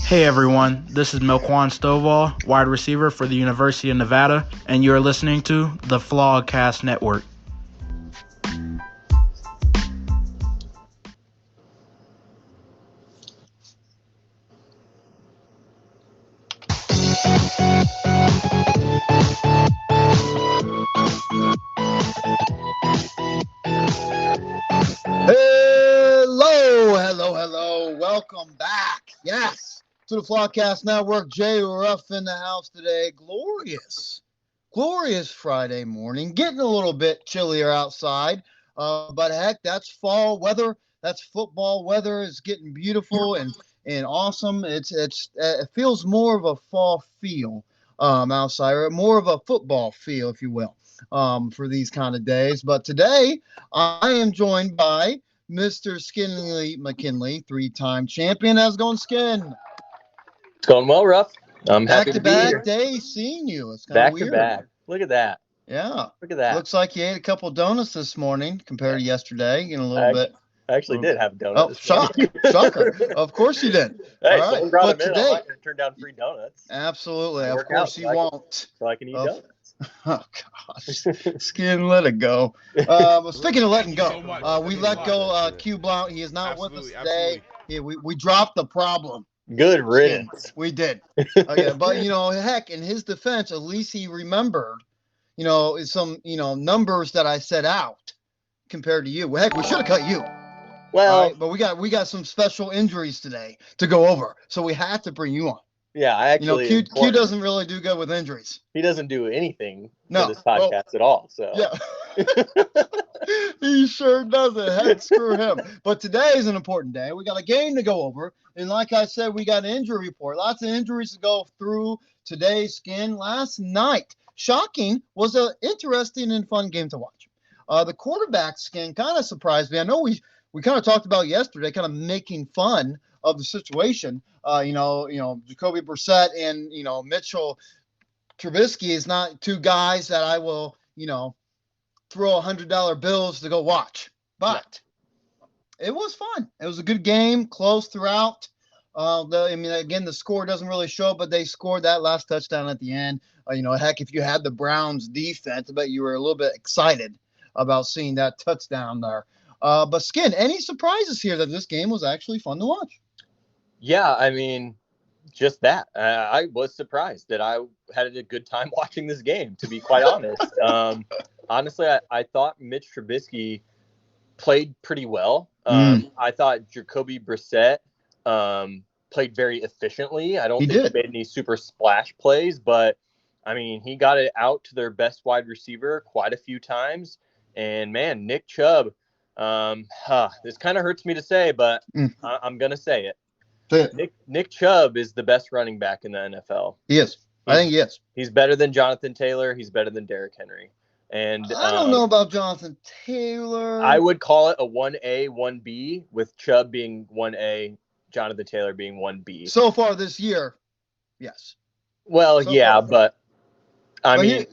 Hey everyone, this is Milquan Stovall, wide receiver for the University of Nevada, and you're listening to the FLOGcast Network. Hello. Welcome back. Yes, to the FLOGcast Network. Jay Ruff in the house today. Glorious Friday morning. Getting a little bit chillier outside, but heck, that's fall weather. That's football weather. It's getting beautiful and awesome. It feels more of a fall feel outside, or more of a football feel, if you will, for these kind of days. But today, I am joined by Mr. Skinley McKinley, three-time champion. How's it going, Skin? It's going well, Ruff. I'm happy to be here. Back-to-back days seeing you. It's kind of weird. Back-to-back. Look at that. Yeah. Look at that. Looks like you ate a couple donuts this morning compared to yesterday. Getting a little bit. I actually did have donuts. Oh, shocker. Of course you did. Hey, all someone brought right. them in. I'm not going to turn down free donuts. Absolutely. Of course you won't. So I can eat donuts. Oh, gosh. Skin, let it go. Speaking of letting go, we let go Q Blount. He is not with us today. Yeah, we dropped the problem. Good riddance. We did. Okay, but, heck, in his defense, at least he remembered, some, numbers that I set out compared to you. Well, heck, we should have cut you. Well, right? But we got some special injuries today to go over, so we had to bring you on. Yeah, I actually. Q doesn't really do good with injuries. He doesn't do anything for this podcast at all. So yeah, he sure doesn't. Heck, screw him. But today is an important day. We got a game to go over, and like I said, we got an injury report. Lots of injuries to go through today. Skin, last night, shocking, was an interesting and fun game to watch. The quarterback, Skin, kind of surprised me. I know we kind of talked about yesterday, kind of making fun of the situation. Jacoby Brissett and, Mitchell Trubisky is not two guys that I will, throw $100 bills to go watch. But it was fun. It was a good game, close throughout. Again, the score doesn't really show, but they scored that last touchdown at the end. Heck, if you had the Browns defense, I bet you were a little bit excited about seeing that touchdown there. But Skin, any surprises here that this game was actually fun to watch? Yeah, just that. I was surprised that I had a good time watching this game, to be quite honest. Honestly, I thought Mitch Trubisky played pretty well. I thought Jacoby Brissett played very efficiently. I don't think he made any super splash plays, but, he got it out to their best wide receiver quite a few times. And, man, Nick Chubb, this kind of hurts me to say, but I'm going to say it. Nick Chubb is the best running back in the NFL. He is. I think he is. He's better than Jonathan Taylor. He's better than Derrick Henry. And I don't know about Jonathan Taylor. I would call it a 1A, 1B, with Chubb being 1A, Jonathan Taylor being 1B. So far this year, yes. Well, but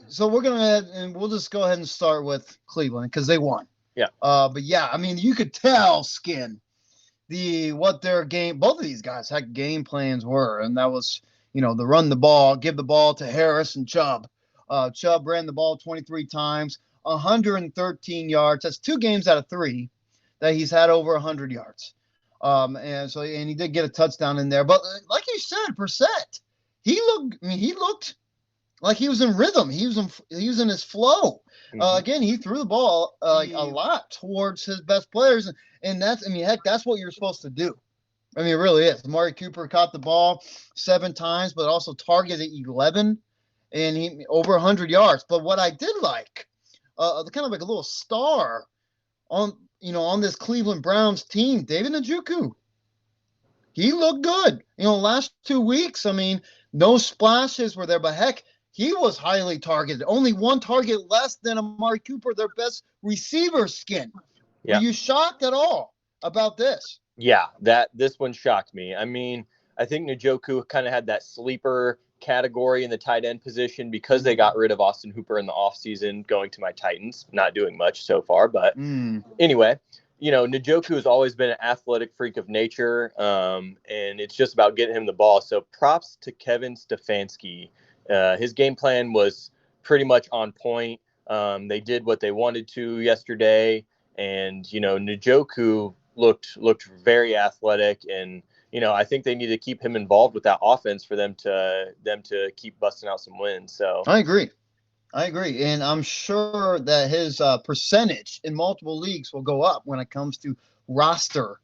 so we're going to and we'll just go ahead and start with Cleveland because they won. Yeah. But yeah, you could tell, Skin, what their game, both of these guys had game plans were, and that was, the run the ball, give the ball to Harris and Chubb. Chubb ran the ball 23 times, 113 yards. That's 2 games out of 3 that he's had over 100 yards. And he did get a touchdown in there. But like you said, Brissett, he looked like he was in rhythm. He was in his flow. Again, he threw the ball a lot towards his best players, and that's that's what you're supposed to do. It really is. Amari Cooper caught the ball 7 times, but also targeted 11, and he over 100 yards. But what I did like, kind of like a little star on this Cleveland Browns team, David Njoku. He looked good. Last 2 weeks, no splashes were there, but heck, he was highly targeted. Only 1 target less than Amari Cooper, their best receiver, Skin. Yeah. Were you shocked at all about this? Yeah, this one shocked me. I think Njoku kind of had that sleeper category in the tight end position because they got rid of Austin Hooper in the offseason, going to my Titans. Not doing much so far, but anyway, Njoku has always been an athletic freak of nature, and it's just about getting him the ball. So props to Kevin Stefanski. His game plan was pretty much on point. They did what they wanted to yesterday, and Njoku looked very athletic, and I think they need to keep him involved with that offense for them to keep busting out some wins. So I agree, and I'm sure that his percentage in multiple leagues will go up when it comes to roster,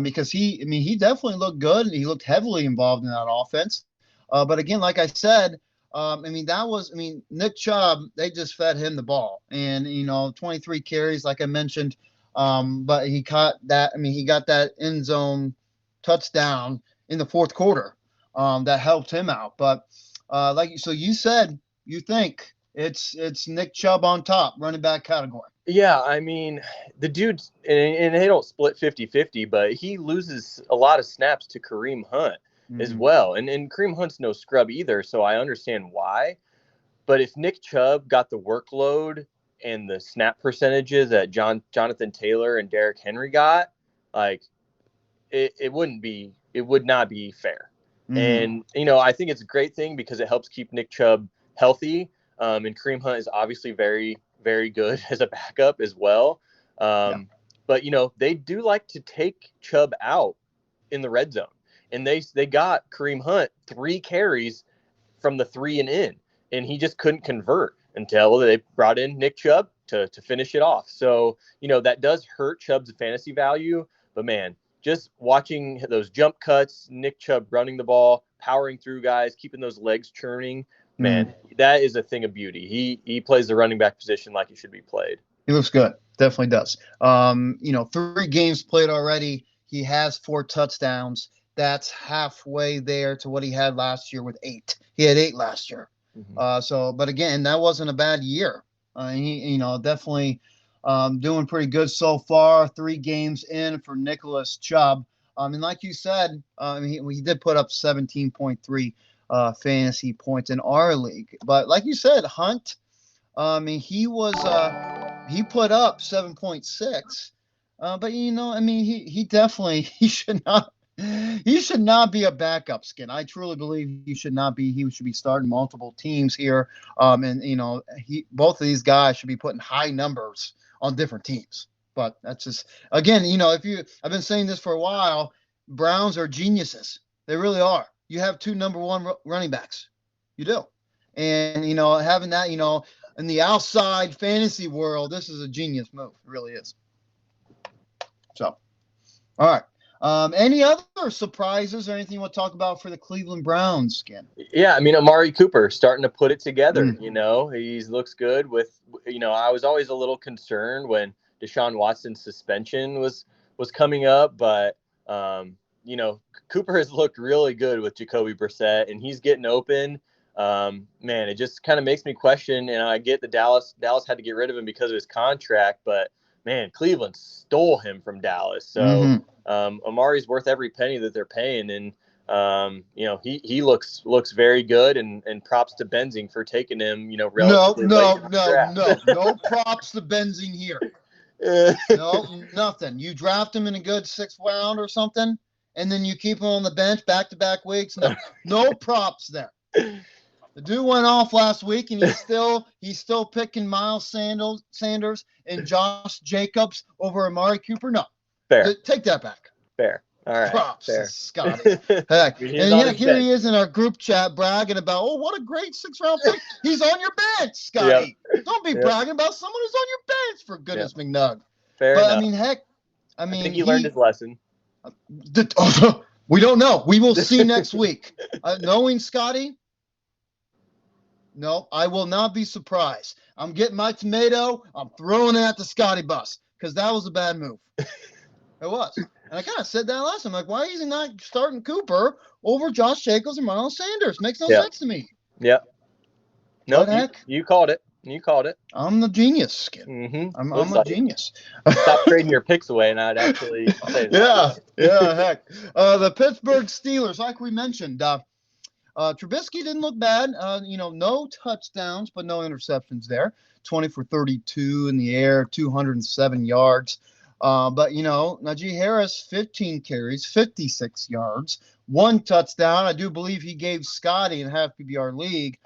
because he definitely looked good, and he looked heavily involved in that offense. But again, like I said, Nick Chubb, they just fed him the ball, and 23 carries, like I mentioned, but he caught that. He got that end zone touchdown in the fourth quarter, that helped him out. But you said you think it's Nick Chubb on top, running back category. Yeah, the dude, and they don't split 50-50, but he loses a lot of snaps to Kareem Hunt as well. And Kareem Hunt's no scrub either, so I understand why. But if Nick Chubb got the workload and the snap percentages that Jonathan Taylor and Derrick Henry got, it would not be fair. And, I think it's a great thing because it helps keep Nick Chubb healthy. And Kareem Hunt is obviously very, very good as a backup as well. But, they do like to take Chubb out in the red zone. And they got Kareem Hunt 3 carries from the 3 and in, and he just couldn't convert until they brought in Nick Chubb to finish it off. So, that does hurt Chubb's fantasy value. But, man, just watching those jump cuts, Nick Chubb running the ball, powering through guys, keeping those legs churning, man, that is a thing of beauty. He plays the running back position like he should be played. He looks good. Definitely does. 3 games played already. He has 4 touchdowns. That's halfway there to what he had last year with 8. He had 8 last year. But again, that wasn't a bad year. He definitely doing pretty good so far. 3 games in for Nicholas Chubb. And like you said, he did put up 17.3 fantasy points in our league. But like you said, Hunt, he put up 7.6. But he definitely he should not be a backup skin. I truly believe he should not be. He should be starting multiple teams here. Both of these guys should be putting high numbers on different teams. But that's just, again, I've been saying this for a while. Browns are geniuses. They really are. You have 2 number 1 running backs. You do. And, having that, in the outside fantasy world, this is a genius move. It really is. So, all right. Any other surprises or anything you want to talk about for the Cleveland Browns, Skin? Yeah, Amari Cooper starting to put it together. He looks good with, I was always a little concerned when Deshaun Watson's suspension was coming up, but, Cooper has looked really good with Jacoby Brissett, and he's getting open. Man, it just kind of makes me question, and I get the Dallas had to get rid of him because of his contract, but man, Cleveland stole him from Dallas. So Amari's worth every penny that they're paying, and he looks very good. And props to Benzing for taking him. Relatively no props to Benzing here. No, nothing. You draft him in a good 6th round or something, and then you keep him on the bench back-to-back weeks. No props there. The dude went off last week, and he's still picking Miles Sanders and Josh Jacobs over Amari Cooper. No, fair. Take that back. Fair. All right. Props, fair. Scotty. Heck, and yet here he is in our group chat bragging about, what a great 6th-round pick. He's on your bench, Scotty. Yep. Don't be bragging about someone who's on your bench, for goodness, McNug. Fair enough. I think he learned his lesson. We don't know. We will see next week. Knowing Scotty, no, I will not be surprised. I'm getting my tomato. I'm throwing it at the Scotty bus because that was a bad move. It was. And I kind of said that last time. Like, why is he not starting Cooper over Josh Jacobs and Miles Sanders? Makes no sense to me. Yep. No, you called it. I'm the genius, Skip. I'm a genius. Stop trading your picks away, and I'd actually say that. Yeah, heck. The Pittsburgh Steelers, like we mentioned, Trubisky didn't look bad. No touchdowns, but no interceptions there. 20 for 32 in the air, 207 yards. But, Najee Harris, 15 carries, 56 yards, 1 touchdown. I do believe he gave Scotty in half PPR league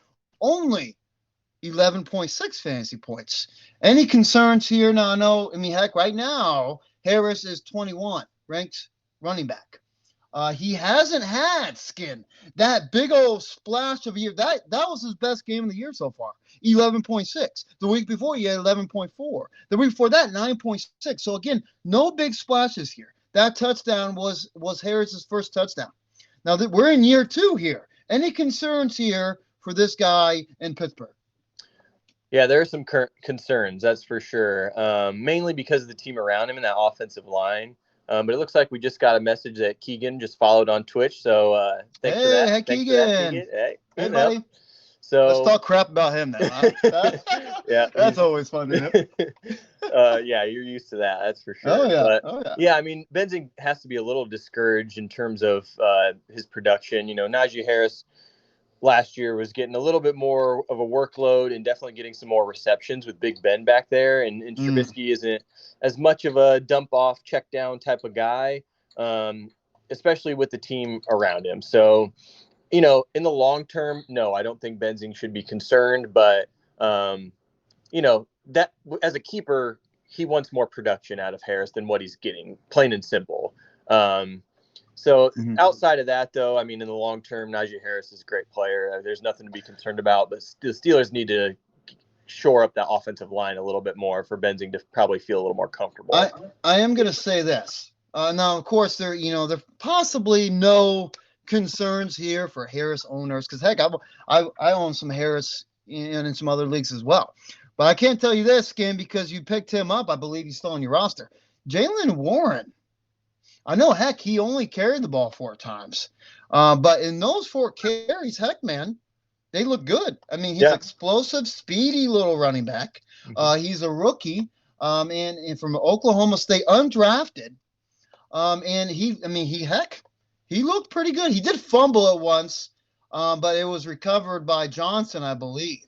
only 11.6 fantasy points. Any concerns here? Now, heck, right now, Harris is 21, ranked running back. He hasn't had that big old splash of a year. That was his best game of the year so far. 11.6. The week before he had 11.4. The week before that 9.6. So again, no big splashes here. That touchdown was Harris's first touchdown. Now that we're in year 2 here. Any concerns here for this guy in Pittsburgh? Yeah, there are some concerns, that's for sure. Mainly because of the team around him and that offensive line. But it looks like we just got a message that Keegan just followed on Twitch. So thanks for that. Hey, Keegan. Hey, buddy. So let's talk crap about him then. Huh? Yeah, that's always fun, isn't it? Yeah, you're used to that. That's for sure. Oh yeah. But, yeah. Benzing has to be a little discouraged in terms of his production. Najee Harris last year was getting a little bit more of a workload and definitely getting some more receptions with Big Ben back there. And Trubisky isn't as much of a dump off, check down type of guy, especially with the team around him. So, in the long term, no, I don't think Benzing should be concerned. But, that as a keeper, he wants more production out of Harris than what he's getting, plain and simple. So outside of that, though, in the long term, Najee Harris is a great player. There's nothing to be concerned about. But the Steelers need to shore up that offensive line a little bit more for Benzing to probably feel a little more comfortable. I am going to say this. Now, of course, there possibly no concerns here for Harris owners because, heck, I own some Harris in some other leagues as well. But I can't tell you this, Skin, because you picked him up. I believe he's still on your roster. Jaylen Warren. I know, heck, he only carried the ball 4 times. But in those 4 carries, heck, man, they look good. He's explosive, speedy little running back. He's a rookie and from Oklahoma State, undrafted. And he looked pretty good. He did fumble at once, but it was recovered by Johnson, I believe.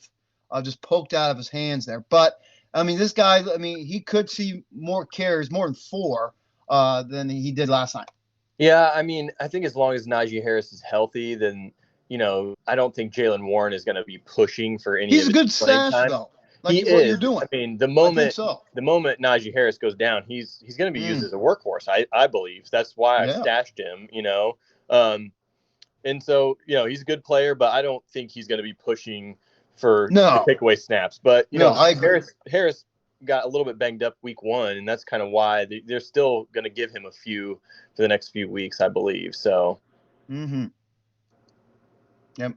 Just poked out of his hands there. But, this guy, he could see more carries, more than 4. Than he did last night. Yeah, I think as long as Najee Harris is healthy, then I don't think Jaylen Warren is going to be pushing for any. He's a good stash though. Like what you're doing. The moment Najee Harris goes down, he's going to be used as a workhorse. I believe that's why I stashed him. And so he's a good player, but I don't think he's going to be pushing to take away snaps. But I agree. Harris got a little bit banged up week 1, and that's kind of why they're still going to give him a few for the next few weeks, I believe. So, Yep,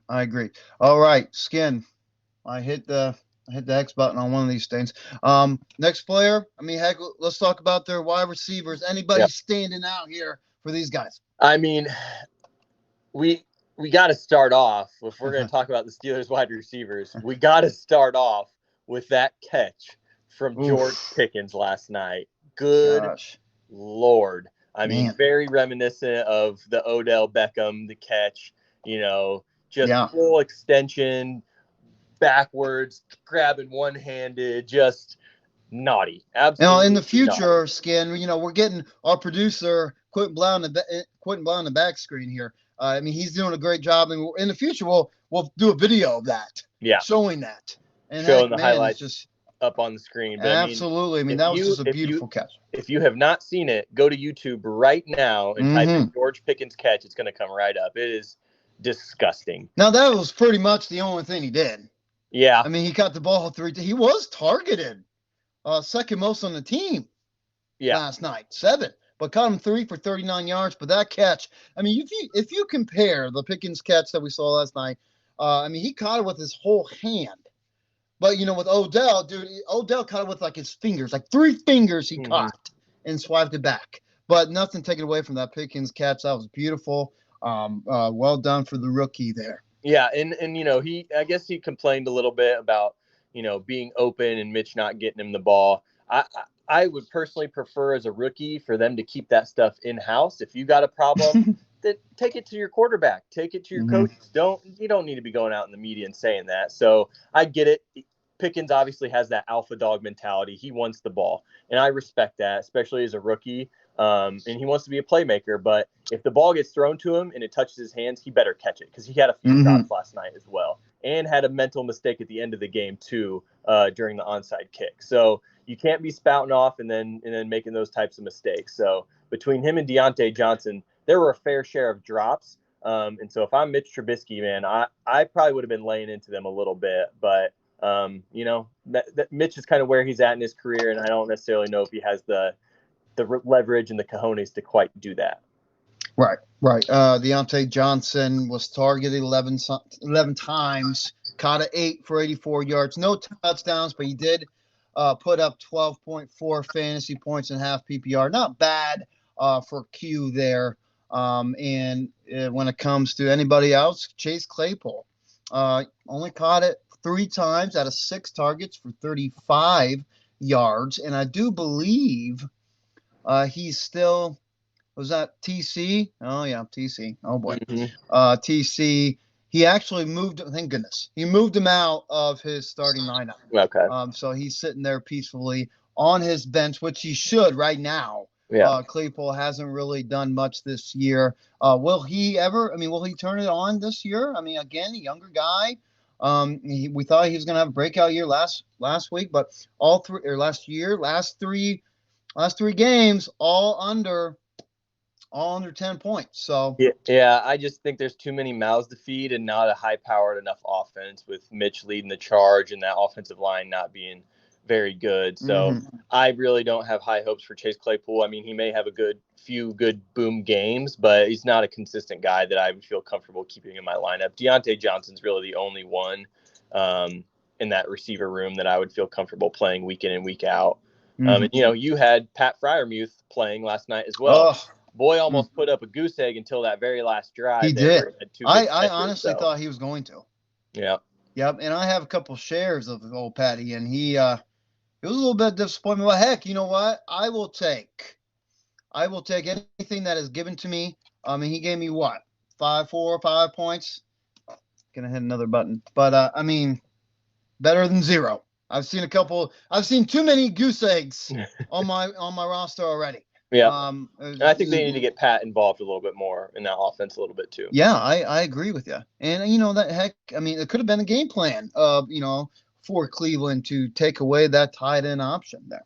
I agree. All right, Skin. I hit the X button on one of these things. Next player. Heck, let's talk about their wide receivers. Anybody standing out here for these guys? We got to start off if we're going to talk about the Steelers wide receivers. We got to start off with that catch from George Pickens last night. Good Lord. Very reminiscent of the Odell Beckham, the catch, full extension, backwards, grabbing one-handed, just naughty. Absolutely. In the future, naughty. Skin, we're getting our producer, Quentin Blau on the back screen here. He's doing a great job. And in the future, we'll do a video of that. Yeah. Showing that. And showing the highlights. Just up on the screen. But absolutely. That was just a beautiful catch. If you have not seen it, go to YouTube right now and type in George Pickens catch. It's going to come right up. It is disgusting. Now, that was pretty much the only thing he did. Yeah. He got the ball 3 times. He was targeted. Second most on the team last night. 7. But caught him 3 for 39 yards. But that catch, if you compare the Pickens catch that we saw last night, he caught it with his whole hand. But, with Odell, Odell caught it with his fingers, 3 fingers he caught and swiped it back. But nothing taken away from that Pickens catch. That was beautiful. Well done for the rookie there. Yeah. And I guess he complained a little bit about, being open and Mitch not getting him the ball. I would personally prefer as a rookie for them to keep that stuff in-house. If you got a problem, then take it to your quarterback, take it to your coaches. You don't need to be going out in the media and saying that. So I get it. Pickens obviously has that alpha dog mentality. He wants the ball, and I respect that, especially as a rookie. And he wants to be a playmaker. But if the ball gets thrown to him and it touches his hands, he better catch it, because he had a few drops last night as well, and had a mental mistake at the end of the game too, during the onside kick. So you can't be spouting off and then making those types of mistakes. So between him and Deontay Johnson, there were a fair share of drops. And so if I'm Mitch Trubisky, man, I probably would have been laying into them a little bit. But, that Mitch is kind of where he's at in his career, and I don't necessarily know if he has the leverage and the cojones to quite do that. Right. Deontay Johnson was targeted 11 times, caught it 8 for 84 yards. No touchdowns, but he did put up 12.4 fantasy points and half PPR. Not bad for Q there. And when it comes to anybody else, Chase Claypool only caught it 3 times out of 6 targets for 35 yards. And I do believe he's still – was that TC? Oh, yeah, TC. Oh, boy. TC. He actually moved – thank goodness. He moved him out of his starting lineup. Okay. So he's sitting there peacefully on his bench, which he should right now. Yeah. Claypool hasn't really done much this year. Will he turn it on this year? I mean, again, a younger guy. We thought he was going to have a breakout year last week, but last three games, all under 10 points. So yeah, I just think there's too many mouths to feed and not a high-powered enough offense, with Mitch leading the charge and that offensive line not being very good. So I really don't have high hopes for Chase Claypool. I mean, he may have a few good boom games, but he's not a consistent guy that I would feel comfortable keeping in my lineup. Deontay Johnson's really the only one in that receiver room that I would feel comfortable playing week in and week out. And you had Pat Freiermuth playing last night as well. Boy almost put up a goose egg until that very last drive. He did. I honestly thought he was going to. Yeah. Yep. And I have a couple shares of old Patty, and he it was a little bit disappointing. But heck, you know what? I will take anything that is given to me. I mean, he gave me what? 5 points. Gonna hit another button. But I mean, better than 0. I've seen too many goose eggs on my roster already. Yeah. And I think they need to get Pat involved a little bit more in that offense a little bit too. Yeah, I agree with you. And it could have been a game plan for Cleveland to take away that tight end option there.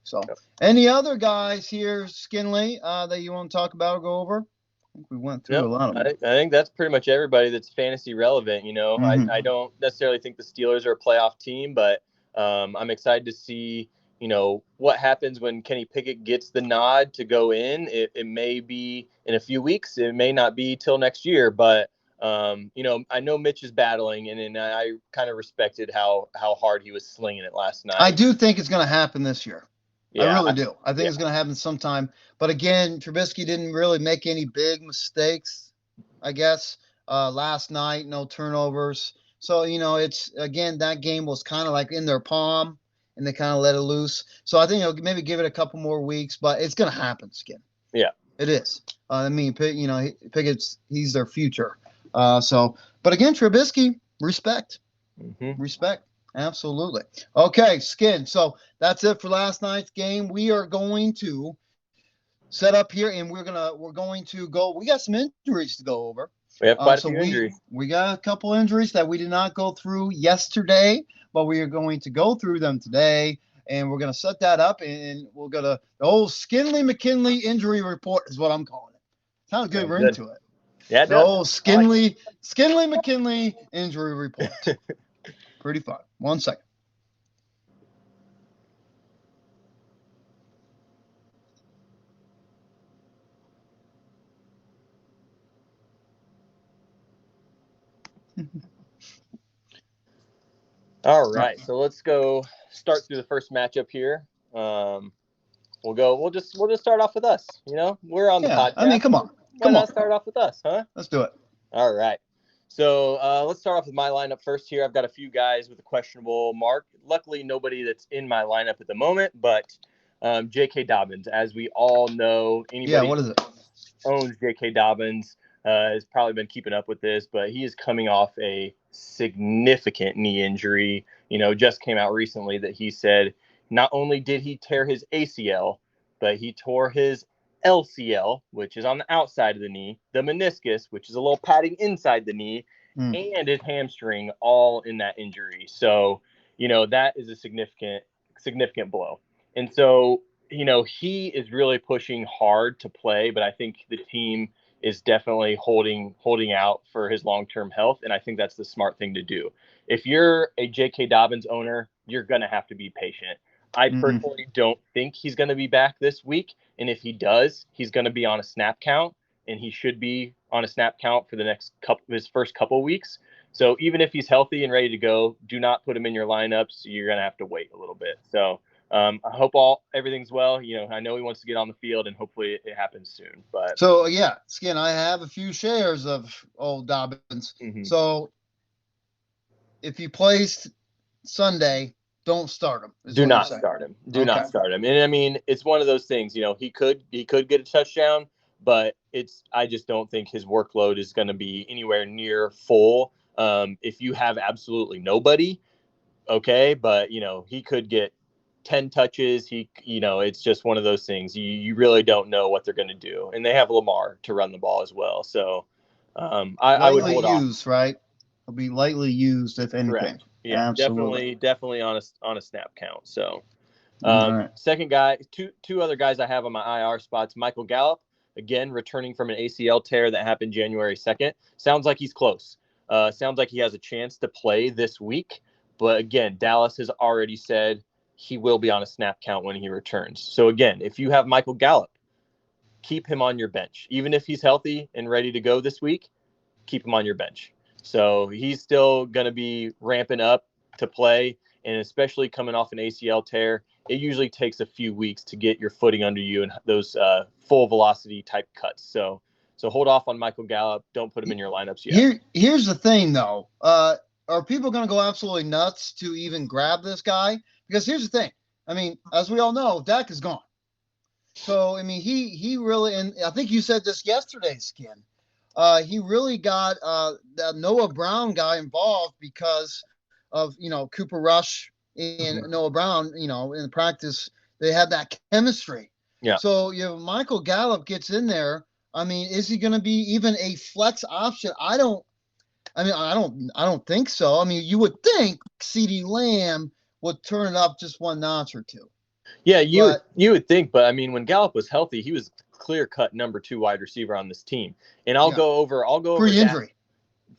So any other guys here, Skinley, that you want to talk about or go over? I think we went through a lot of them. I think that's pretty much everybody that's fantasy relevant. I don't necessarily think the Steelers are a playoff team, but I'm excited to see what happens when Kenny Pickett gets the nod to go in. It may be in a few weeks. It may not be till next year, but I know Mitch is battling, and I kind of respected how hard he was slinging it last night. I do think it's going to happen this year. Yeah, I really do. I think it's going to happen sometime. But again, Trubisky didn't really make any big mistakes, I guess. Last night, no turnovers. So, it's, again, that game was kind of like in their palm, and they kind of let it loose. So I think maybe give it a couple more weeks, but it's going to happen, Skin. Yeah. It is. I mean, Pickett's, he's their future. But again, Trubisky, respect. Respect. Absolutely. Okay, Skin. So that's it for last night's game. We are going to set up here, and we're going to go. We got some injuries to go over. We have quite a few injuries. We got a couple injuries that we did not go through yesterday, but we are going to go through them today, and we're going to set that up, and we'll go to the old Skinley McKinley injury report is what I'm calling it. Sounds good. We're into it. Yeah, the old Skinley McKinley injury report. Pretty fun. 1 second. All right, so let's go start through the first matchup here. We'll just start off with us. We're on the podcast. I mean, come on. Why not start off with us, huh? Let's do it. All right. So let's start off with my lineup first here. I've got a few guys with a questionable mark. Luckily, nobody that's in my lineup at the moment, but J.K. Dobbins. As we all know, anybody what is it? Owns J.K. Dobbins has probably been keeping up with this, but he is coming off a significant knee injury. just came out recently that he said not only did he tear his ACL, but he tore his LCL, which is on the outside of the knee, the meniscus, which is a little padding inside the knee, and his hamstring, all in that injury. So, that is a significant blow. And so, he is really pushing hard to play, but I think the team is definitely holding out for his long-term health. And I think that's the smart thing to do. If you're a J.K. Dobbins owner, you're going to have to be patient. I personally don't think he's going to be back this week. And if he does, he's going to be on a snap count, and he should be on a snap count for his first couple weeks. So even if he's healthy and ready to go, do not put him in your lineups. You're going to have to wait a little bit. So I hope everything's well. I know he wants to get on the field, and hopefully it happens soon. But so yeah, Skin, I have a few shares of old Dobbins. So if he plays Sunday, don't start him. Do not start him. Do not start him. And I mean, it's one of those things. He could get a touchdown, but I just don't think his workload is going to be anywhere near full. If you have absolutely nobody, okay, but he could get 10 touches. It's just one of those things. You really don't know what they're going to do, and they have Lamar to run the ball as well. So I would hold off. Right? It'll be lightly used if anything. Correct. Yeah, definitely on a snap count. So, second guy, two other guys I have on my IR spots. Michael Gallup, again returning from an ACL tear that happened January 2nd. Sounds like he's close. Sounds like he has a chance to play this week. But again, Dallas has already said he will be on a snap count when he returns. So again, if you have Michael Gallup, keep him on your bench. Even if he's healthy and ready to go this week, keep him on your bench. So he's still going to be ramping up to play, and especially coming off an ACL tear, it usually takes a few weeks to get your footing under you and those full velocity type cuts. So hold off on Michael Gallup. Don't put him in your lineups yet. Here's the thing, though. Are people going to go absolutely nuts to even grab this guy? Because here's the thing. I mean, as we all know, Dak is gone. So, I mean, he really, and I think you said this yesterday, Skin. He really got the Noah Brown guy involved because of, Cooper Rush and Noah Brown, in the practice, they had that chemistry. Yeah. So, Michael Gallup gets in there. I mean, is he going to be even a flex option? I don't think so. I mean, you would think CeeDee Lamb would turn it up just one notch or two. Yeah, you would think, but I mean, when Gallup was healthy, he was clear-cut number 2 wide receiver on this team. And I'll go over pre-injury.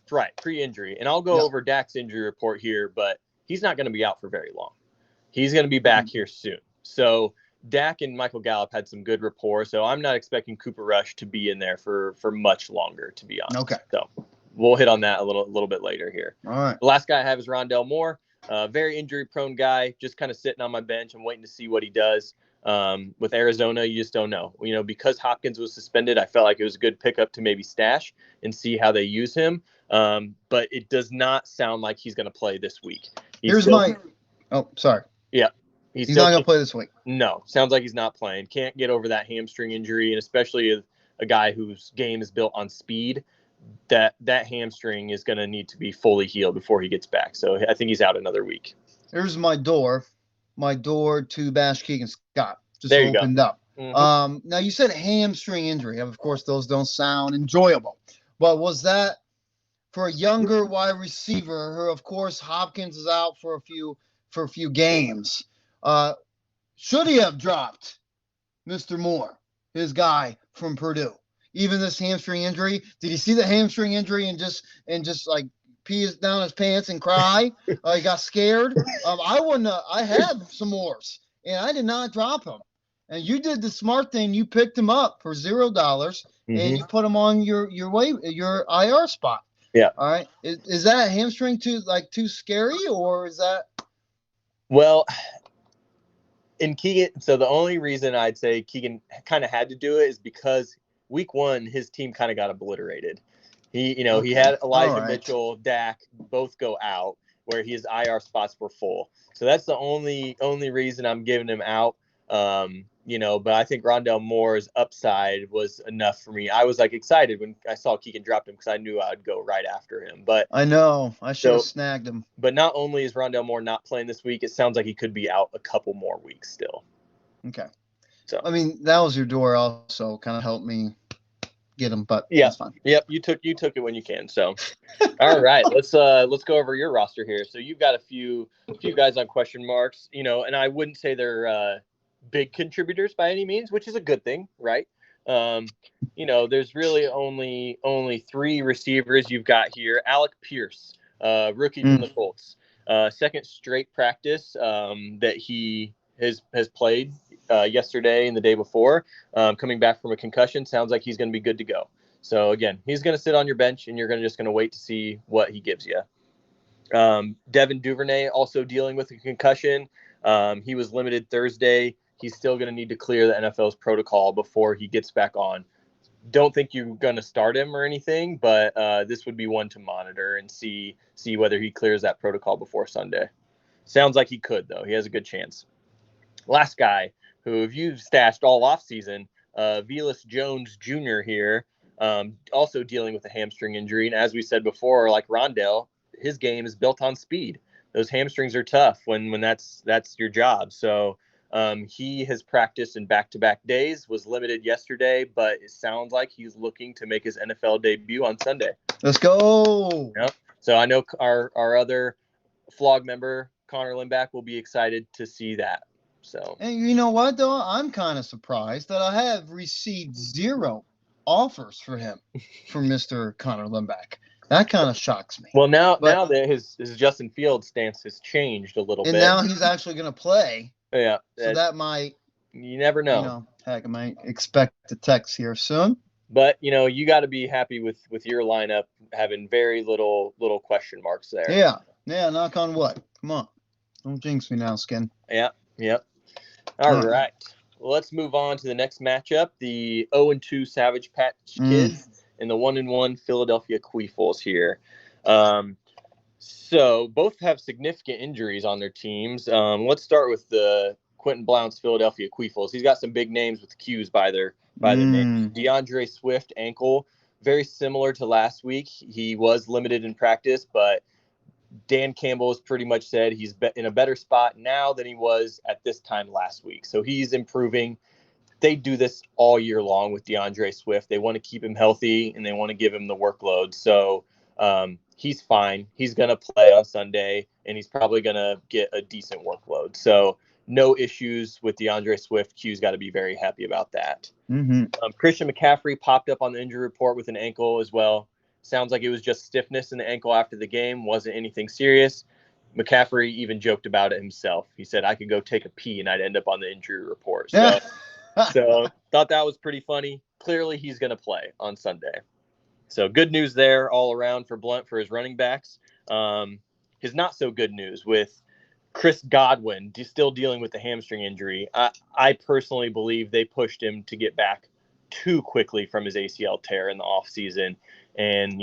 Right, pre-injury. And I'll go over Dak's injury report here, but he's not going to be out for very long. He's going to be back here soon. So Dak and Michael Gallup had some good rapport, so I'm not expecting Cooper Rush to be in there for much longer, to be honest. Okay. So we'll hit on that a little bit later here. All right. The last guy I have is Rondell Moore. Very injury-prone guy, just kind of sitting on my bench and waiting to see what he does. With Arizona, you just don't know. Because Hopkins was suspended, I felt like it was a good pickup to maybe stash and see how they use him. But it does not sound like he's going to play this week. Sorry. Yeah. He's not going to play this week. No. Sounds like he's not playing. Can't get over that hamstring injury, and especially a guy whose game is built on speed. That hamstring is going to need to be fully healed before he gets back. So I think he's out another week. Here's my door to Bash Keegan Scott. Just there you opened go. up. Now you said hamstring injury. Of course, those don't sound enjoyable. But was that for a younger wide receiver who, of course, Hopkins is out for a few games? Should he have dropped Mr. Moore, his guy from Purdue? Even this hamstring injury, did he see the hamstring injury and just like pee down his pants and cry? He got scared. I had some Moores and I did not drop him. And you did the smart thing. You picked him up for $0 and you put him on your IR spot. Yeah. All right. Is that hamstring too scary, or is that? Well, in Keegan, so the only reason I'd say Keegan kind of had to do it is because week 1, his team kind of got obliterated. He had Elijah Mitchell, Dak both go out, where his IR spots were full. So that's the only reason I'm giving him out. but I think Rondell Moore's upside was enough for me. I was excited when I saw Keegan dropped him because I knew I'd go right after him. But I know I should have snagged him. But not only is Rondell Moore not playing this week, it sounds like he could be out a couple more weeks still. Okay. So I mean, that was your door also kind of helped me get him, but yeah, that's fine. Yep, you took it when you can. So all right, let's go over your roster here. So you've got a few guys on question marks, and I wouldn't say they're big contributors by any means, which is a good thing, right? There's really only 3 receivers you've got here. Alec Pierce, rookie from the Colts, second straight practice that he has played yesterday and the day before, coming back from a concussion. Sounds like he's going to be good to go. So again, he's going to sit on your bench, and you're just going to wait to see what he gives you. Devin Duvernay also dealing with a concussion. He was limited Thursday. He's still going to need to clear the NFL's protocol before he gets back on. Don't think you're going to start him or anything, but this would be one to monitor and see whether he clears that protocol before Sunday. Sounds like he could, though. He has a good chance. Last guy who you've stashed all offseason, Velas Jones Jr. here, also dealing with a hamstring injury. And as we said before, like Rondell, his game is built on speed. Those hamstrings are tough when that's your job. So he has practiced in back-to-back days, was limited yesterday, but it sounds like he's looking to make his NFL debut on Sunday. Let's go. Yep. So I know our other Flog member, Connor Limback, will be excited to see that. So, and you know what, though? I'm kind of surprised that I have received 0 offers for him from Mr. Connor Limback. That kind of shocks me. Well, now that his Justin Fields stance has changed a little bit. And now he's actually going to play. Yeah. So that might. You never know. Heck, I might expect a text here soon. But, you got to be happy with your lineup having very little question marks there. Yeah. Yeah, knock on wood. Come on. Don't jinx me now, Skin. Yeah. Yep. All right. Well, let's move on to the next matchup. The 0-2 Savage Patch Kids and the 1-1 Philadelphia Queefles here. So both have significant injuries on their teams. Let's start with the Quentin Blount's Philadelphia Queefles. He's got some big names with Q's by their names. DeAndre Swift, ankle, very similar to last week. He was limited in practice, but Dan Campbell has pretty much said he's in a better spot now than he was at this time last week. So he's improving. They do this all year long with DeAndre Swift. They want to keep him healthy, and they want to give him the workload. So he's fine. He's going to play on Sunday, and he's probably going to get a decent workload. So no issues with DeAndre Swift. Q's got to be very happy about that. Christian McCaffrey popped up on the injury report with an ankle as well. Sounds like it was just stiffness in the ankle after the game. Wasn't anything serious. McCaffrey even joked about it himself. He said, I could go take a pee and I'd end up on the injury report. So, thought that was pretty funny. Clearly, he's going to play on Sunday. So good news there all around for Blunt for his running backs. His not so good news with Chris Godwin still dealing with the hamstring injury. I personally believe they pushed him to get back too quickly from his ACL tear in the offseason. And,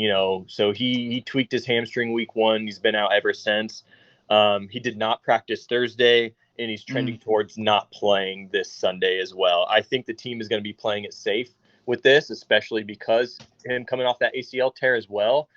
so he tweaked his hamstring week 1. He's been out ever since. He did not practice Thursday, and he's trending towards not playing this Sunday as well. I think the team is going to be playing it safe with this, especially because him coming off that ACL tear as well.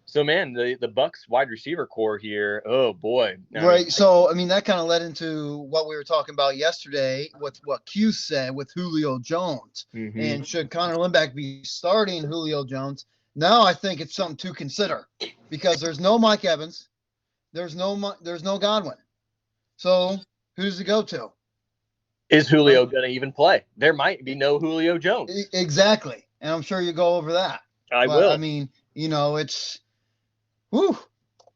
So, man, the Bucs wide receiver core here, oh, boy. Right. So, that kind of led into what we were talking about yesterday with what Q said with Julio Jones. And should Connor Limback be starting Julio Jones? Now I think it's something to consider because there's no Mike Evans. There's no Godwin. So who's to go to? Is Julio going to even play? There might be no Julio Jones. Exactly. And I'm sure you go over that. I will. It's whew.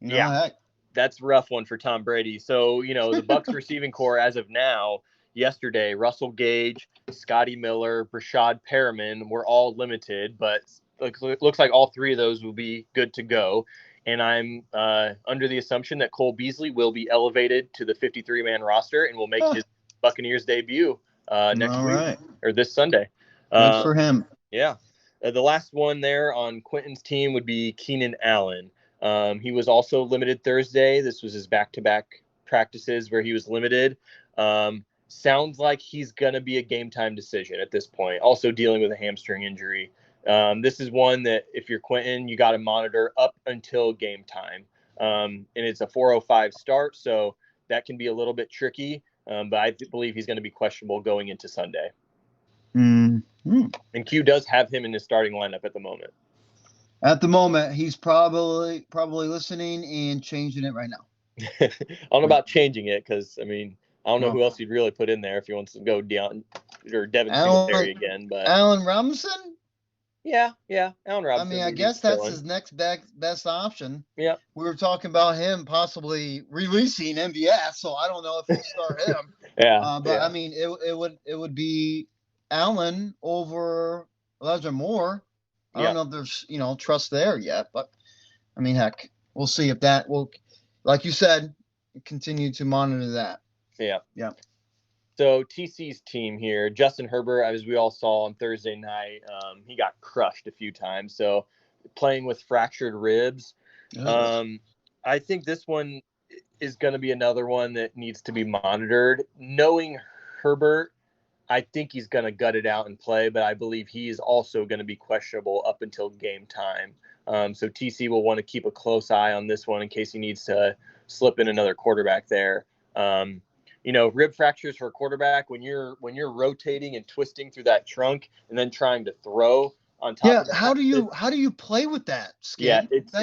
That's a rough one for Tom Brady. So, the Bucs receiving core as of now, yesterday, Russell Gage, Scotty Miller, Brashad Perriman were all limited, but it looks like all 3 of those will be good to go. And I'm under the assumption that Cole Beasley will be elevated to the 53-man roster and will make his Buccaneers debut next week or this Sunday. Good for him. Yeah. The last one there on Quentin's team would be Keenan Allen. He was also limited Thursday. This was his back-to-back practices where he was limited. sounds like he's going to be a game time decision at this point. Also dealing with a hamstring injury. This is one that if you're Quentin, you got to monitor up until game time. And it's a 4:05 start, so that can be a little bit tricky. But I believe he's going to be questionable going into Sunday. Mm-hmm. And Q does have him in his starting lineup at the moment. At the moment, he's probably listening and changing it right now. I don't know about changing it because, I mean, I don't know who else he'd really put in there if he wants to go Devin Singletary again. But Allen Robinson? Yeah, Allen Robinson. I mean, I guess that's his next best option. Yeah. We were talking about him possibly releasing MVS, so I don't know if he'll start him. But I mean, it would be Allen over Leonard Moore. I don't know if there's trust there yet, but I mean, heck, we'll see if that will, like you said, continue to monitor that. Yeah. So TC's team here, Justin Herbert, as we all saw on Thursday night, he got crushed a few times. So playing with fractured ribs. I think this one is going to be another one that needs to be monitored. Knowing Herbert, I think he's going to gut it out and play, but I believe he is also going to be questionable up until game time. So TC will want to keep a close eye on this one in case he needs to slip in another quarterback there. Rib fractures for a quarterback, when you're rotating and twisting through that trunk and then trying to throw on top. Yeah, how do you play with that, Skin? Yeah,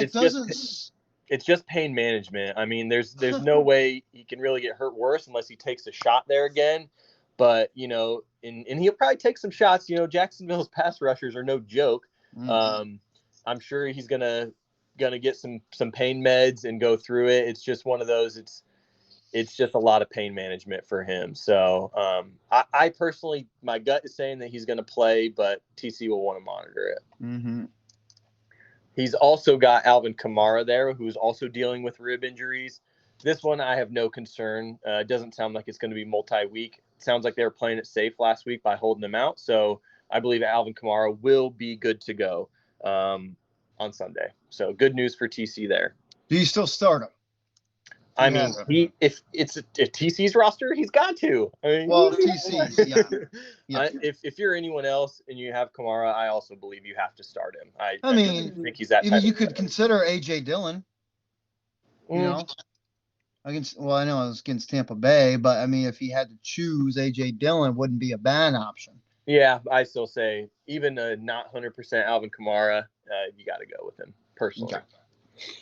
it's just pain management. I mean, there's no way he can really get hurt worse unless he takes a shot there again. But and he'll probably take some shots. Jacksonville's pass rushers are no joke. I'm sure he's gonna get some pain meds and go through it. It's just one of those. It's just a lot of pain management for him. So I personally, my gut is saying that he's going to play, but TC will want to monitor it. Mm-hmm. He's also got Alvin Kamara there, who's also dealing with rib injuries. This one, I have no concern. It doesn't sound like it's going to be multi-week. It sounds like they were playing it safe last week by holding him out. So I believe Alvin Kamara will be good to go on Sunday. So good news for TC there. Do you still start him? I mean, if it's TC's roster, he's got to. I mean, TC's, yeah. If you're anyone else and you have Kamara, I also believe you have to start him. I think he's that. You could consider AJ Dillon. I know it was against Tampa Bay, but I mean, if he had to choose, AJ Dillon wouldn't be a bad option. Yeah, I still say even not 100% Alvin Kamara, you got to go with him personally. Okay.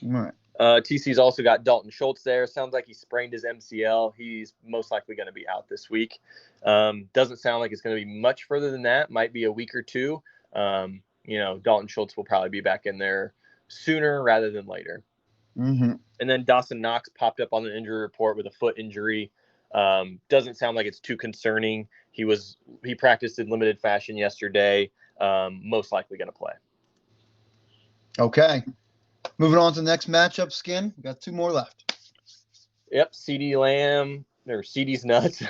All right. TC's also got Dalton Schultz there. Sounds like he sprained his MCL. He's most likely going to be out this week. Doesn't sound like it's going to be much further than that. Might be a week or two. Dalton Schultz will probably be back in there sooner rather than later. Mm-hmm. And then Dawson Knox popped up on the injury report with a foot injury. Doesn't sound like it's too concerning. He practiced in limited fashion yesterday. Most likely going to play. Okay. Moving on to the next matchup, Skin. We got two more left. Yep, CeeDee Lamb, or CeeDee's Nuts,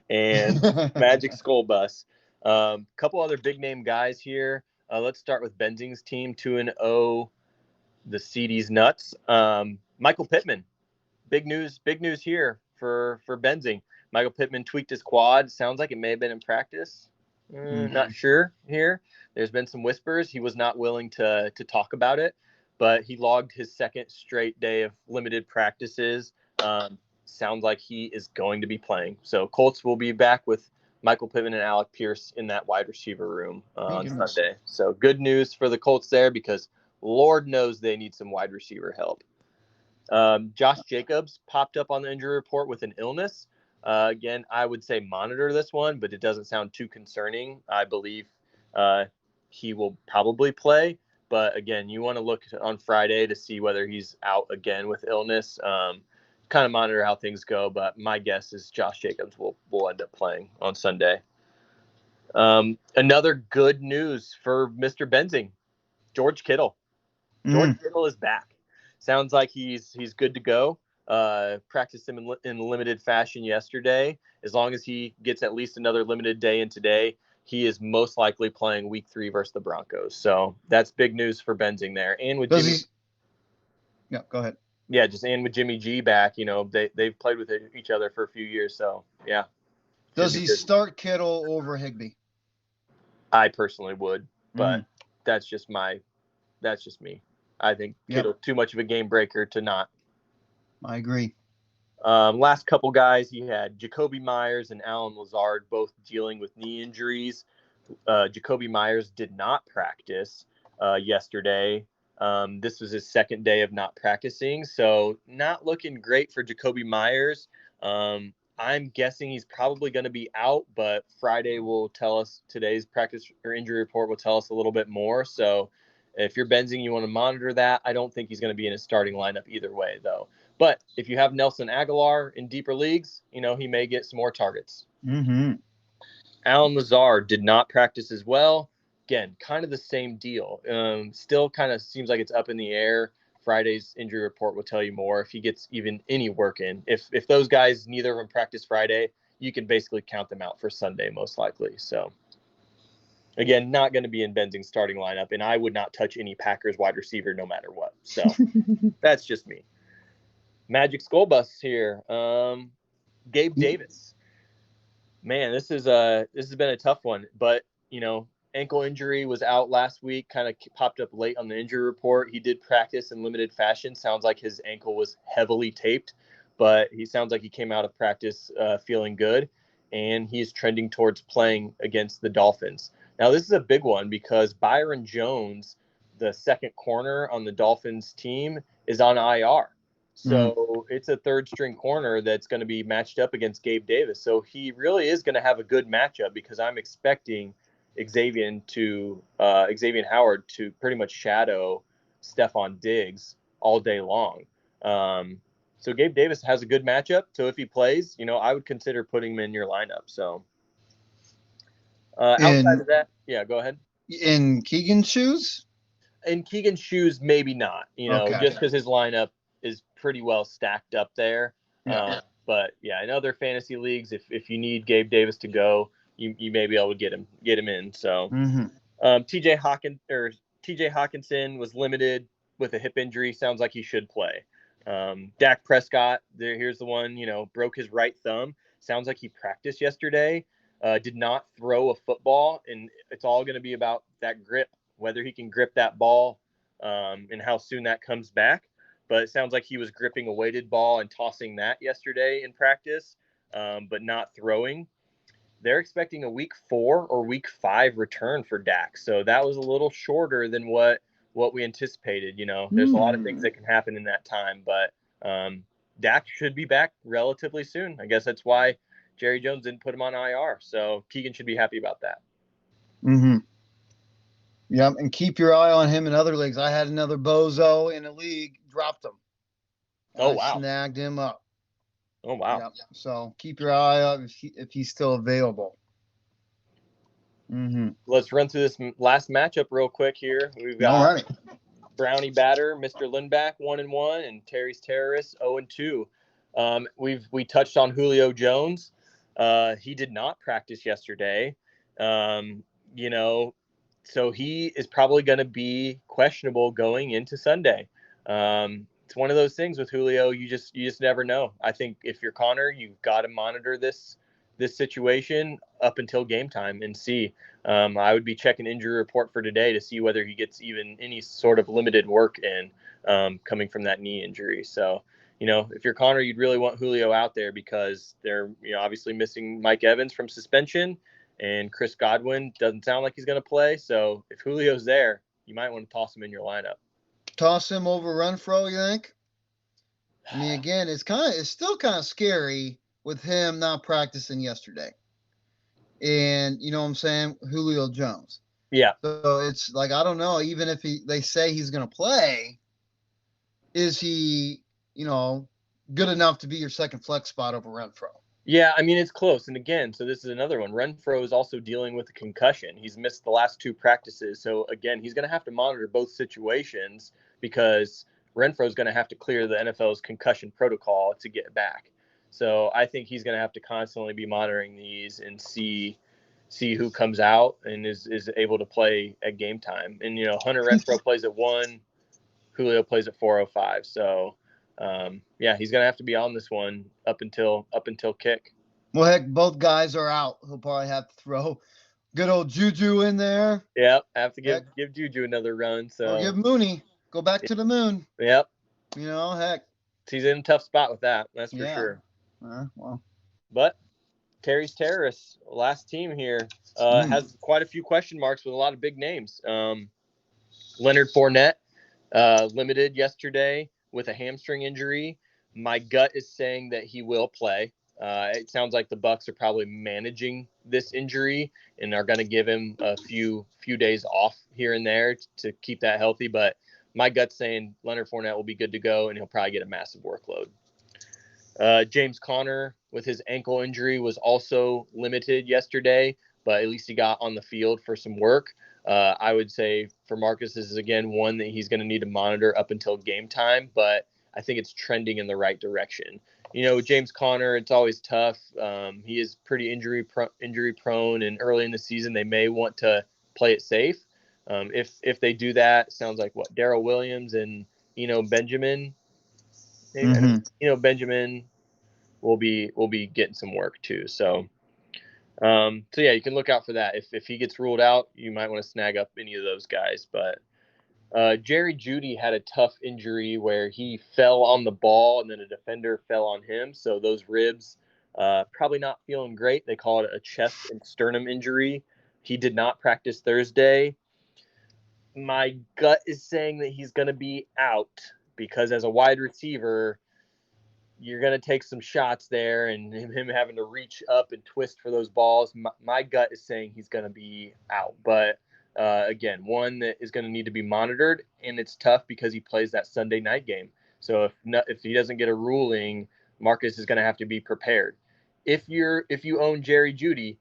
and Magic Skull Bus. Couple other big-name guys here. Let's start with Benzing's team, 2-0, the CeeDee's Nuts. Michael Pittman, big news here for Benzing. Michael Pittman tweaked his quad. Sounds like it may have been in practice. Not sure here. There's been some whispers. He was not willing to talk about it. But he logged his second straight day of limited practices. Sounds like he is going to be playing. So Colts will be back with Michael Pittman and Alec Pierce in that wide receiver room on Sunday. So good news for the Colts there because Lord knows they need some wide receiver help. Josh Jacobs popped up on the injury report with an illness. Again, I would say monitor this one, but it doesn't sound too concerning. I believe he will probably play. But again, you want to look on Friday to see whether he's out again with illness. Kind of monitor how things go. But my guess is Josh Jacobs will end up playing on Sunday. Another good news for Mr. Benzing, George Kittle. George Kittle is back. Sounds like he's good to go. Practiced him in limited fashion yesterday. As long as he gets at least another limited day in today, he is most likely playing week 3 versus the Broncos. So that's big news for Benzing there. And with Jimmy, yeah, go ahead. Yeah, and with Jimmy G back, they've played with each other for a few years. So yeah. Does he start Kittle over Higbee? I personally would, but that's just me. I think Kittle too much of a game breaker to not. I agree. Last couple guys, he had Jacoby Myers and Alan Lazard both dealing with knee injuries. Jacoby Myers did not practice yesterday. This was his second day of not practicing, so not looking great for Jacoby Myers. I'm guessing he's probably going to be out, but Friday will tell us. Today's practice or injury report will tell us a little bit more. So if you're Benzing, you want to monitor that. I don't think he's going to be in his starting lineup either way, though. But if you have Nelson Aguilar in deeper leagues, he may get some more targets. Alan Lazard did not practice as well. Again, kind of the same deal. Still kind of seems like it's up in the air. Friday's injury report will tell you more if he gets even any work in. If those guys, neither of them practice Friday, you can basically count them out for Sunday most likely. So, again, not going to be in Benzing's starting lineup, and I would not touch any Packers wide receiver no matter what. So, that's just me. Magic Skull Bus here. Gabe Davis. Man, this has been a tough one, but ankle injury was out last week, kind of popped up late on the injury report. He did practice in limited fashion. Sounds like his ankle was heavily taped, but he sounds like he came out of practice feeling good, and he's trending towards playing against the Dolphins. Now, this is a big one because Byron Jones, the second corner on the Dolphins team, is on IR. So it's a third-string corner that's going to be matched up against Gabe Davis. So he really is going to have a good matchup because I'm expecting Xavier Howard to pretty much shadow Stephon Diggs all day long. So Gabe Davis has a good matchup. So if he plays, I would consider putting him in your lineup. So outside of that, yeah, go ahead. In Keegan's shoes? In Keegan's shoes, maybe not. Just because his lineup is pretty well stacked up there. Yeah. But yeah, in other fantasy leagues, if you need Gabe Davis to go, you may be able to get him in. So TJ Hawkinson was limited with a hip injury. Sounds like he should play. Dak Prescott, here's the one, broke his right thumb. Sounds like he practiced yesterday, did not throw a football, and it's all going to be about that grip, whether he can grip that ball and how soon that comes back. But it sounds like he was gripping a weighted ball and tossing that yesterday in practice, but not throwing. They're expecting a week 4 or week 5 return for Dak. So that was a little shorter than what we anticipated. There's a lot of things that can happen in that time, but Dak should be back relatively soon. I guess that's why Jerry Jones didn't put him on IR. So Keegan should be happy about that. Yeah, and keep your eye on him in other leagues. I had another bozo in a league, dropped him. Wow. Snagged him up. Oh, wow. Yep. So keep your eye up if he's still available. Let's run through this last matchup real quick here. We've got Brownie Batter, Mr. Lindback, 1-1, and Terry's Terrorist, 0-2. We touched on Julio Jones. He did not practice yesterday. So he is probably going to be questionable going into Sunday. It's one of those things with Julio. You just never know. I think if you're Connor, you've got to monitor this situation up until game time and see. I would be checking injury report for today to see whether he gets even any sort of limited work in coming from that knee injury. So, if you're Connor, you'd really want Julio out there because they're obviously missing Mike Evans from suspension. And Chris Godwin doesn't sound like he's going to play. So if Julio's there, you might want to toss him in your lineup. Toss him over Renfrow, you think? I mean, again, it's still kind of scary with him not practicing yesterday. And, you know what I'm saying? Julio Jones. Yeah. So it's like, I don't know, even if they say he's going to play, is he, good enough to be your second flex spot over Renfrow? Yeah, I mean, it's close. And again, so this is another one. Renfrow is also dealing with a concussion. He's missed the last 2 practices. So, again, he's going to have to monitor both situations because Renfrow is going to have to clear the NFL's concussion protocol to get back. So I think he's going to have to constantly be monitoring these and see who comes out and is able to play at game time. And, Hunter Renfrow plays at 1, Julio plays at 4:05. So, he's going to have to be on this one up until kick. Well, heck, both guys are out. He'll probably have to throw good old Juju in there. Yep, have to give Juju another run. So or give Mooney. Go back to the moon. Yep. Heck. He's in a tough spot with that. That's for sure. Well. But Terry's Terrorists, last team here, has quite a few question marks with a lot of big names. Leonard Fournette, limited yesterday with a hamstring injury. My gut is saying that he will play. It sounds like the Bucs are probably managing this injury and are going to give him a few days off here and there to keep that healthy. But my gut's saying Leonard Fournette will be good to go, and he'll probably get a massive workload. James Conner with his ankle injury was also limited yesterday, but at least he got on the field for some work. I would say for Marcus, this is, again, one that he's going to need to monitor up until game time, but I think it's trending in the right direction. James Conner, it's always tough. He is pretty injury prone, and early in the season they may want to play it safe. If they do that, sounds like Darrell Williams and Benjamin. Benjamin will be getting some work too. So yeah, you can look out for that. If he gets ruled out, you might want to snag up any of those guys. But Jerry Jeudy had a tough injury where he fell on the ball and then a defender fell on him. So those ribs, probably not feeling great. They call it a chest and sternum injury. He did not practice Thursday. My gut is saying that he's going to be out because as a wide receiver, you're going to take some shots there and him having to reach up and twist for those balls. My gut is saying he's going to be out. But again, one that is going to need to be monitored, and it's tough because he plays that Sunday night game. So if he doesn't get a ruling, Marcus is going to have to be prepared. If you own Jerry Jeudy,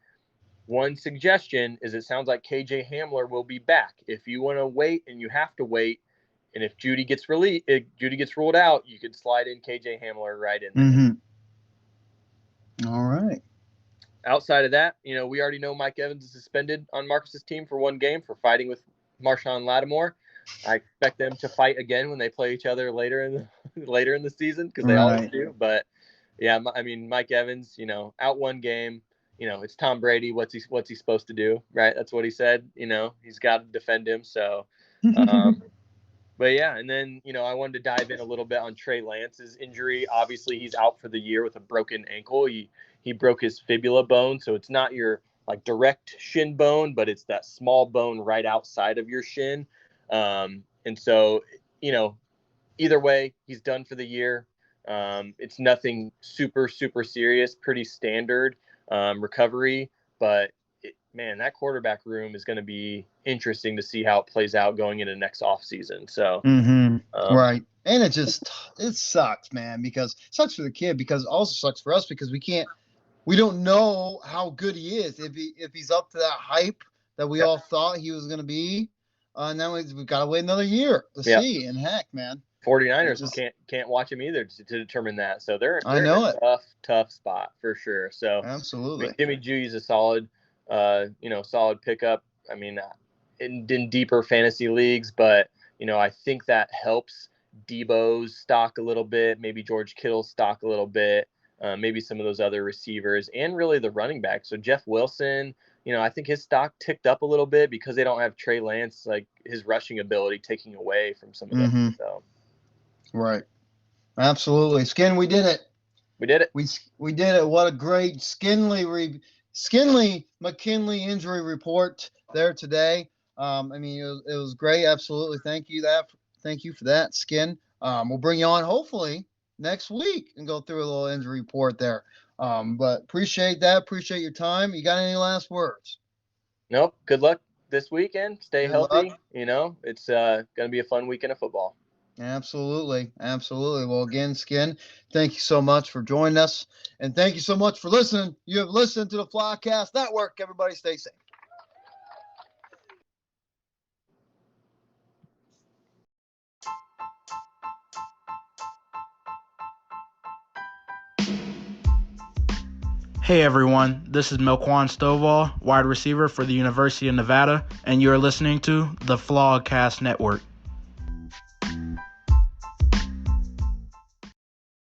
one suggestion is it sounds like KJ Hamler will be back. If you want to wait and you have to wait, and if Jeudy gets ruled out, you could slide in KJ Hamler right in there. Mm-hmm. All right. Outside of that, we already know Mike Evans is suspended on Marcus's team for one game for fighting with Marshawn Lattimore. I expect them to fight again when they play each other later in the season because they always do. But yeah, I mean Mike Evans, out one game. It's Tom Brady. What's he supposed to do, right? That's what he said. He's got to defend him. So, but yeah, and then I wanted to dive in a little bit on Trey Lance's injury. Obviously, he's out for the year with a broken ankle. He broke his fibula bone, so it's not your direct shin bone, but it's that small bone right outside of your shin. And so either way, he's done for the year. It's nothing super serious, pretty standard recovery, but that quarterback room is going to be interesting to see how it plays out going into next offseason. So, right. And it sucks, man, because it sucks for the kid, because it also sucks for us because we don't know how good he is. If he's up to that hype that we all thought he was going to be, now we've got to wait another year to see. And heck, man, 49ers can't watch him either to determine that. So they're in a tough spot for sure. So absolutely, Jimmy G's a solid pickup. I mean, in deeper fantasy leagues, but I think that helps Debo's stock a little bit, maybe George Kittle's stock a little bit, maybe some of those other receivers, and really the running back. So Jeff Wilson, I think his stock ticked up a little bit because they don't have Trey Lance, his rushing ability taking away from some of them. So. Right. Absolutely. Skin, we did it. We did it. We did it. What a great Skinley McKinley injury report there today. It was great. Absolutely. Thank you for that, Skin. We'll bring you on hopefully next week and go through a little injury report there. But appreciate that. Appreciate your time. You got any last words? Nope. Good luck this weekend. Stay healthy. It's going to be a fun weekend of football. Absolutely. Well, again, Skin, thank you so much for joining us, and thank you so much for listening. You have listened to the FLOGcast Network. Everybody stay safe. Hey everyone, this is Melquan Stovall, wide receiver for the University of Nevada, and you're listening to the FLOGcast Network.